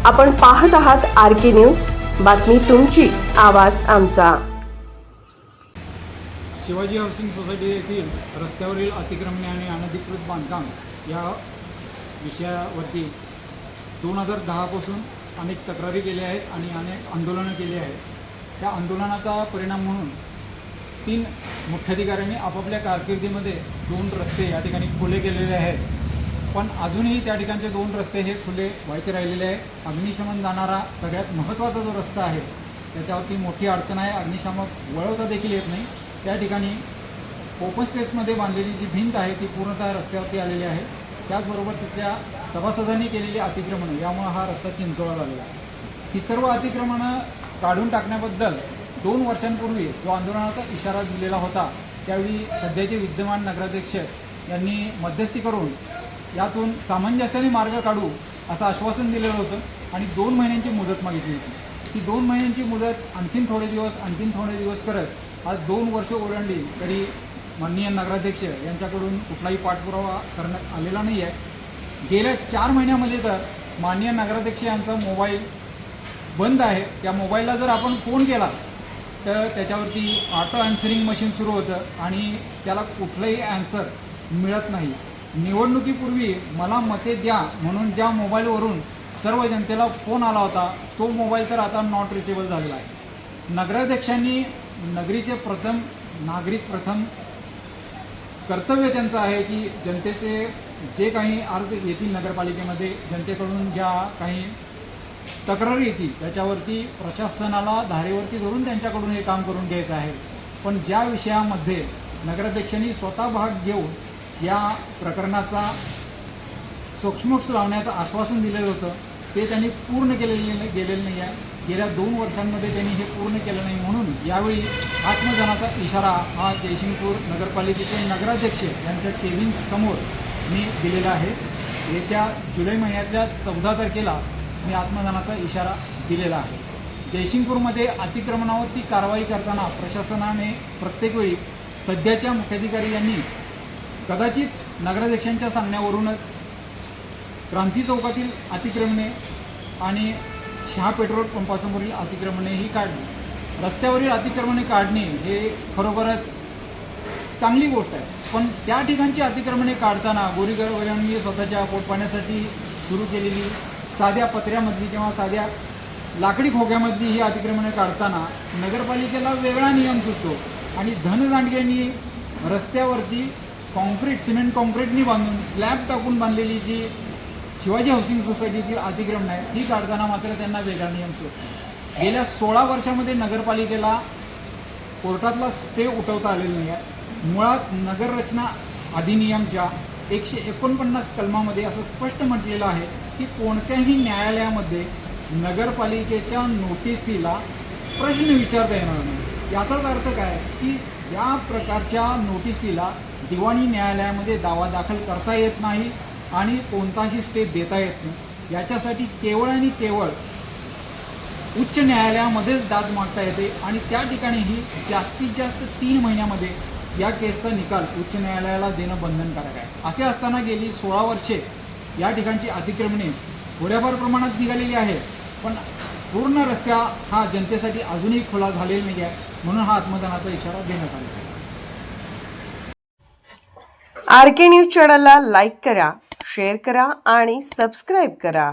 आपण पाहत आहात आरके न्यूज, बातमी तुमची, आवाज आमचा। शिवाजी हाऊसिंग सोसायटी येथील रस्त्यावरील अतिक्रमणे आणि अनधिकृत बांधकाम या विषयावरती 2010 पासून अनेक तक्रारी केल्या आहेत आणि अनेक आंदोलनं केली आहेत। त्या आंदोलनाचा परिणाम म्हणून 3 मुख्याधिकाऱ्यांनी आपापल्या कारकिर्दीमध्ये 2 रस्ते या ठिकाणी खुले केलेले आहेत, पण अजूनही त्या ठिकाणचे 2 रस्ते हे खुले व्हायचे राहिलेले आहेत। अग्निशमन जाणारा सगळ्यात महत्त्वाचा जो रस्ता आहे त्याच्यावरती मोठी अडचण आहे, अग्निशामक वळवता देखील येत नाही। त्या ठिकाणी ओपन स्पेसमध्ये बांधलेली जी भिंत आहे ती पूर्णतः रस्त्यावरती आलेली आहे। त्याचबरोबर तिथल्या सभासदांनी केलेली अतिक्रमणं यामुळे हा रस्ता चिंचोळा झालेला आहे। ही सर्व अतिक्रमणं काढून टाकण्याबद्दल 2 वर्षांपूर्वी जो आंदोलनाचा इशारा दिलेला होता त्यावेळी सध्याचे विद्यमान नगराध्यक्ष यांनी मध्यस्थी करून यातून सामंजस्याने मार्ग काढू असं आश्वासन दिलेलं होतं आणि 2 महिन्यांची मुदत मागितली होती। ती 2 महिन्यांची मुदत आणखीन थोडे दिवस करत आज 2 वर्ष ओलांडली तरी माननीय नगराध्यक्ष यांच्याकडून कुठलाही पाठपुरावा करण्यात आलेला नाही आहे। गेल्या 4 महिन्यामध्ये तर माननीय नगराध्यक्ष यांचा मोबाईल बंद आहे। त्या मोबाईलला जर आपण फोन केला तर त्याच्यावरती ऑटो ॲन्सरिंग मशीन सुरू होतं आणि त्याला कुठलंही ॲन्सर मिळत नाही। निवडणुकीपूर्वी मला मते द्या म्हणून ज्या मोबाईलवरून सर्व जनतेला फोन आला होता तो मोबाईल तर आता नॉट रिचेबल झालेला आहे। नगराध्यक्षांनी नगरीचे नागरिक प्रथम कर्तव्य त्यांचं आहे की जनतेचे जे काही अर्ज येतील नगरपालिकेमध्ये, जनतेकडून ज्या काही तक्रारी येतील त्याच्यावरती प्रशासनाला धारेवरती धरून त्यांच्याकडून हे काम करून घ्यायचं आहे। पण ज्या विषयामध्ये नगराध्यक्षांनी स्वतः भाग घेऊन या प्रकरणाचा सोक्षमोक्ष लावण्याचं आश्वासन दिलेलं होतं ते त्यांनी पूर्ण गेलेलं नाही आहे। गेल्या 2 वर्षांमध्ये त्यांनी हे पूर्ण केलं नाही, म्हणून यावेळी आत्मदानाचा इशारा हा जयसिंगपूर नगरपालिकेचे नगराध्यक्ष यांच्या केबिनसमोर मी दिलेला आहे। येत्या जुलै महिन्यातल्या 14 तारखेला मी आत्मदानाचा इशारा दिलेला आहे। जयसिंगपूरमध्ये अतिक्रमणावरती कारवाई करताना प्रशासनाने प्रत्येक वेळी सध्याच्या मुख्याधिकारी यांनी कदाचित नगराध्यक्षांच्या सांगण्यावरूनच क्रांती चौकातील अतिक्रमणे आणि शहा पेट्रोल पंपासमोरील अतिक्रमणे ही काढली। रस्त्यावरील अतिक्रमणे काढणे हे खरोखरच चांगली गोष्ट आहे, पण त्या ठिकाणची अतिक्रमणे काढताना गोरीगरिबांनी स्वतःच्या पोटपाण्यासाठी सुरू केलेली साध्या पत्र्यामधली किंवा साध्या लाकडी खोक्यामधली ही अतिक्रमणे काढताना नगरपालिकेला वेगळा नियम सुचतो आणि धनदांडग्यांनी रस्त्यावरती सिमेंट कॉन्क्रीटनी बांधून स्लॅब टाकून बांधलेली जी शिवाजी हाऊसिंग सोसायटीतील अतिक्रमण आहे ही काढताना मात्र त्यांना वेगळा नियम सुचतो। गेल्या 16 वर्षामध्ये नगरपालिकेला कोर्टातला स्टे उठवता आलेला नाही आहे। मुळात नगररचना अधिनियमच्या 149 कलमामध्ये असं स्पष्ट म्हटलेलं आहे की कोणत्याही न्यायालयामध्ये नगरपालिकेच्या नोटिसीला प्रश्न विचारता येणार नाही। याचाच अर्थ काय की या प्रकारच्या नोटिसीला दिवाणी न्यायालयामध्ये दावा दाखल करता येत नाही आणि कोणताही स्टे देता येत नाही। याच्यासाठी केवळ आणि केवळ उच्च न्यायालयामध्येच दाद मागता येते आणि त्या ठिकाणीही जास्तीत जास्त 3 महिन्यामध्ये या केसचा निकाल उच्च न्यायालयाला देणं बंधनकारक आहे। असे असताना गेली 16 वर्षे या ठिकाणची अतिक्रमणे थोड्याफार प्रमाणात निघालेली आहे, पण पूर्ण रस्ता हा जनतेसाठी अजूनही खुला झालेला नाही आहे, म्हणून हा आत्मदानाचा इशारा देण्यात आला आहे। आरके न्यूज चॅनलला लाईक करा, शेअर करा आणि सबस्क्राईब करा।